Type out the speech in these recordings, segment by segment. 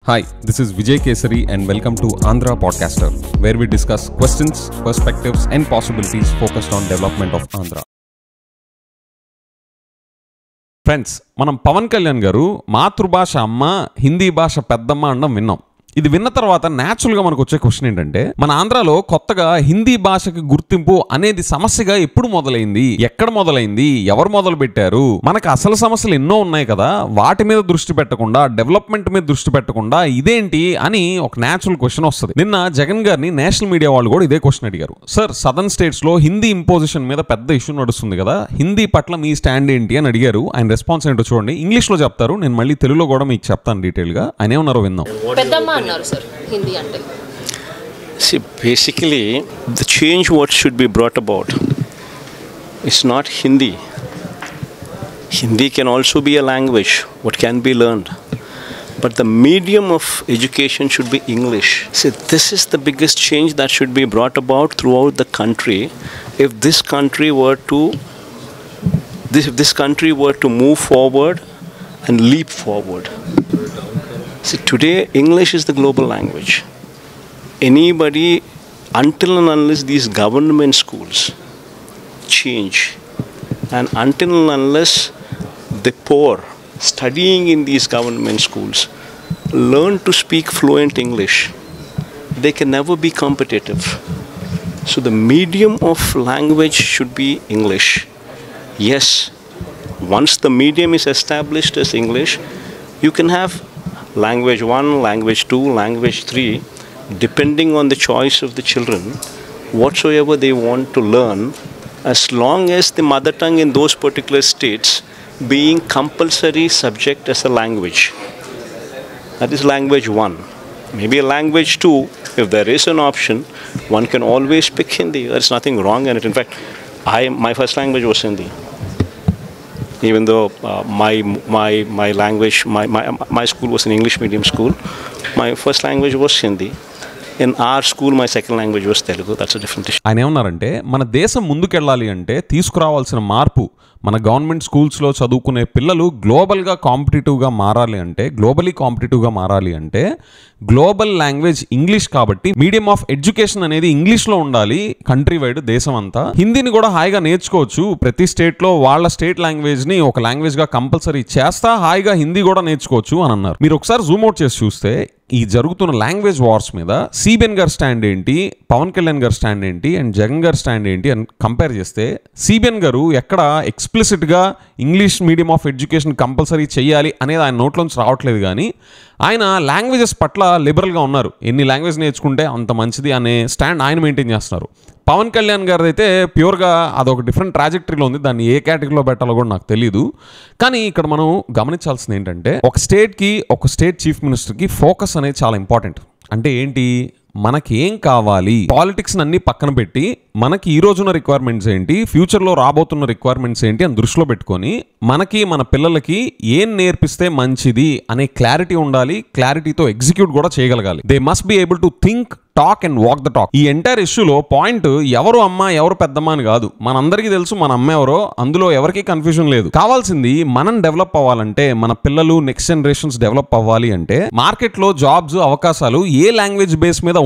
Hi, this is Vijay Kesari and welcome to Andhra Podcaster, where we discuss questions, perspectives and possibilities focused on development of Andhra. Friends, మనం పవన్ కళ్యాణ్ గారు మాతృభాష అమ్మ, హిందీ భాష పెద్దమ్మ అనడం విన్నాం. ఇది విన్న తర్వాత న్యాచురల్గా మనకు వచ్చే క్వశ్చన్ ఏంటంటే, మన ఆంధ్రాలో కొత్తగా హిందీ భాషకి గుర్తింపు అనేది సమస్యగా ఎప్పుడు మొదలైంది, ఎక్కడ మొదలైంది, ఎవరు మొదలు పెట్టారు, మనకు అసలు సమస్యలు ఎన్నో ఉన్నాయి కదా, వాటి మీద దృష్టి పెట్టకుండా, డెవలప్మెంట్ మీద దృష్టి పెట్టకుండా ఇదేంటి అని ఒక న్యాచురల్ క్వశ్చన్ వస్తుంది. నిన్న జగన్ గారిని నేషనల్ మీడియా వాళ్ళు కూడా ఇదే క్వశ్చన్ అడిగారు. సార్, సదర్న్ స్టేట్స్ లో హిందీ ఇంపోజిషన్ మీద పెద్ద ఇష్యూ నడుస్తుంది కదా, హిందీ పట్ల మీ స్టాండ్ ఏంటి అని అడిగారు. ఆయన రెస్పాన్స్ ఏంటో చూడండి. ఇంగ్లీష్ లో చెప్తారు, నేను మళ్ళీ తెలుగులో కూడా మీకు చెప్తాను డీటెయిల్ గా. ఆయన ఏమన్నారో విందాం. See, basically, the change what should be brought about is not Hindi. Hindi can also be a language, what can be learned. But the medium of education should be English. See, this is the biggest change that should be brought about throughout the country. If this country were to move forward and leap forward. See, today English is the global language. Anybody, until and unless these government schools change, and until and unless the poor studying in these government schools learn to speak fluent English, they can never be competitive. So the medium of language should be English. Yes, once the medium is established as English, you can have language 1, language 2, language 3, depending on the choice of the children, whatsoever they want to learn, as long as the mother tongue in those particular states being compulsory subject as a language. That is language 1. Maybe a language 2, if there is an option, one can always pick Hindi. There's nothing wrong in it. In fact, my first language was Hindi. Even though my language, my school was an English medium school, my first language was Hindi. In our school, my second language was Telugu. That's a different issue. ఆయన ఏమన్నారంటే, మన దేశం ముందుకెళ్ళాలి అంటే తీసుకురావాల్సిన మార్పు, మన government స్కూల్స్లో చదువుకునే పిల్లలు గ్లోబల్గా కాంపిటేటివ్గా మారాలి అంటే, గ్లోబలీ కాంపిటేటివ్గా మారాలి అంటే గ్లోబల్ లాంగ్వేజ్ ఇంగ్లీష్. కాబట్టి మీడియం ఆఫ్ ఎడ్యుకేషన్ అనేది ఇంగ్లీష్లో ఉండాలి కంట్రీ వైడ్, దేశం అంతా. హిందీని కూడా హాయిగా నేర్చుకోవచ్చు, ప్రతి స్టేట్లో వాళ్ళ స్టేట్ లాంగ్వేజ్ని ఒక లాంగ్వేజ్గా కంపల్సరీ చేస్తా హాయిగా హిందీ కూడా నేర్చుకోవచ్చు అని అన్నారు. మీరు ఒకసారి జూమ్ అవుట్ చేసి చూస్తే ఈ జరుగుతున్న లాంగ్వేజ్ వార్స్ మీద సిబిఎన్ గారి స్టాండ్ ఏంటి, పవన్ కళ్యాణ్ గారి స్టాండ్ ఏంటి అండ్ జగన్ గారి స్టాండ్ ఏంటి అని కంపేర్ చేస్తే, సిబిఎన్ గారు ఎక్కడ ఎక్స్ప్లిసిట్గా English medium of education compulsory చేయాలి అనేది ఆయన నోట్లోంచి రావట్లేదు, కానీ ఆయన లాంగ్వేజెస్ పట్ల లిబరల్గా ఉన్నారు. ఎన్ని లాంగ్వేజ్ నేర్చుకుంటే అంత మంచిది అనే స్టాండ్ ఆయన మెయింటైన్ చేస్తున్నారు. పవన్ కళ్యాణ్ గారిది అయితే ప్యూర్గా అదొక డిఫరెంట్ ట్రాజెక్టరీలో ఉంది, దాన్ని ఏ కేటగిరీలో పెట్టాలో కూడా నాకు తెలియదు. కానీ ఇక్కడ మనం గమనించాల్సింది ఏంటంటే, ఒక స్టేట్కి, ఒక స్టేట్ చీఫ్ మినిస్టర్కి ఫోకస్ అనేది చాలా ఇంపార్టెంట్. అంటే ఏంటి, మనకి ఏం కావాలి, పాలిటిక్స్ అన్ని పక్కన పెట్టి మనకి ఈ రోజున్న రిక్వైర్మెంట్స్ ఏంటి, ఫ్యూచర్లో రాబోతున్న రిక్వైర్మెంట్స్ ఏంటి అని దృష్టిలో పెట్టుకొని మనకి మన పిల్లలకి ఏం నేర్పిస్తే మంచిది అనే క్లారిటీ ఉండాలి. క్లారిటీతో ఎగ్జిక్యూట్ కూడా చేయగలగాలి. They must be able to think, talk and walk the talk. ఈ ఎంటైర్ ఇష్యూలో పాయింట్ ఎవరు అమ్మ ఎవరు పెద్దమ్మ అని కాదు. మనందరికీ తెలుసు మన అమ్మ ఎవరో, అందులో ఎవరికి కన్ఫ్యూజన్ లేదు. కావాల్సింది మనం డెవలప్ అవ్వాలంటే, మన పిల్లలు నెక్స్ట్ జనరేషన్స్ డెవలప్ అవ్వాలి అంటే మార్కెట్లో జాబ్స్ అవకాశాలు ఏ లాంగ్వేజ్ బేస్ మీద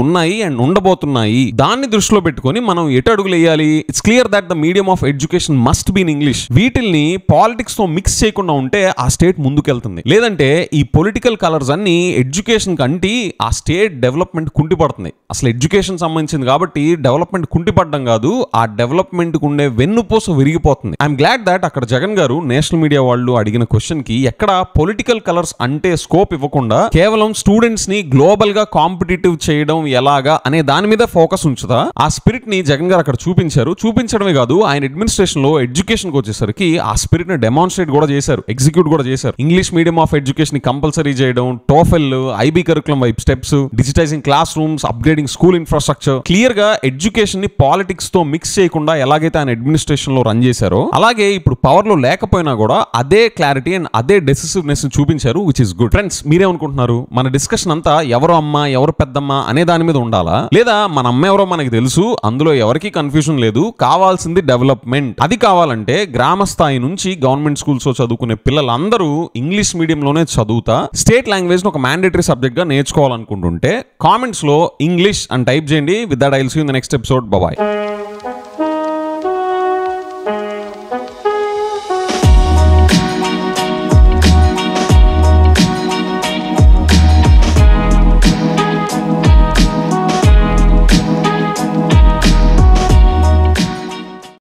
ఉన్నాయి అండ్ ఉండబోతున్నాయి, దాన్ని దృష్టిలో పెట్టుకొని మనం ఎటు అడుగులు వేయాలి. It's clear that the medium of education must be in English. వీటిల్ని పాలిటిక్స్ తో మిక్స్ చేయకుండా ఉంటే ఆ స్టేట్ ముందుకెళ్తుంది. లేదంటే ఈ పొలిటికల్ కలర్స్ అన్ని ఎడ్యుకేషన్ కంటే ఆ స్టేట్ డెవలప్మెంట్ కుంటిపడుతుంది. అసలు ఎడ్యుకేషన్ సంబంధించింది కాబట్టి డెవలప్మెంట్ కుంటిపడడం కాదు, ఆ డెవలప్మెంట్ కు ఉండే వెన్నుపూస విరిగిపోతుంది. ఐఎమ్ గ్లాడ్ దాట్ అక్కడ జగన్ గారు నేషనల్ మీడియా వాళ్ళు అడిగిన క్వశ్చన్ కి ఎక్కడ పొలిటికల్ కలర్స్ అంటే స్కోప్ ఇవ్వకుండా కేవలం స్టూడెంట్స్ ని గ్లోబల్ గా కాంపిటేటివ్ చేయడం ఎలాగా అనే దాని మీద ఫోకస్ ఉంచుతా ఆ స్పిరిట్ ని జగన్ గారు అక్కడ చూపించారు. చూపించడమే కాదు, ఆయన అడ్మినిస్ట్రేషన్ లో ఎడ్యుకేషన్ కి వచ్చేసరికి ఆ స్పిరిట్ ని డెమాన్స్ట్రేట్ కూడా చేశారు, ఎగ్జిక్యూట్ కూడా చేశారు. ఇంగ్లీష్ మీడియం ఆఫ్ ఎడ్యుకేషన్ ని కంపల్సరీ చేయడం, టోఫెల్, ఐబీ కరికులం వైపు steps, డిజిటైజింగ్ class rooms, upgrading school infrastructure, clear గా ఎడ్యుకేషన్ ని పాలిటిక్స్ తో మిక్స్ చేయకుండా ఎలాగైతే ఆయన అడ్మినిస్ట్రేషన్ లో రన్ చేశారో, అలాగే ఇప్పుడు పవర్ లో లేకపోయినా కూడా అదే క్లారిటీ అండ్ అదే డెసిసివ్నెస్ ని చూపించారు, విచ్ ఇస్ గుడ్. ఫ్రెండ్స్, మీరేమనుకుంటున్నారు? మన డిస్కషన్ అంతా ఎవరు అమ్మ ఎవరు పెద్దమ్మ అనే దాని మీద ఉండాలా, లేదా మన అమ్మ ఎవరో మనకి మనకి తెలుసు, అందులో ఎవరికి కన్ఫ్యూజన్ లేదు. కావాల్సింది డెవలప్మెంట్. అది కావాలంటే గ్రామ స్థాయి నుంచి గవర్నమెంట్ స్కూల్స్ లో చదువుకునే పిల్లలందరూ ఇంగ్లీష్ మీడియంలోనే చదువుతా స్టేట్ లాంగ్వేజ్ ను ఒక మ్యాండేటరీ సబ్జెక్ట్ గా నేర్చుకోవాలనుకుంటుంటే కామెంట్స్ లో ఇంగ్లీష్ అని టైప్ చేయండి. With that I will see you in the next episode. By.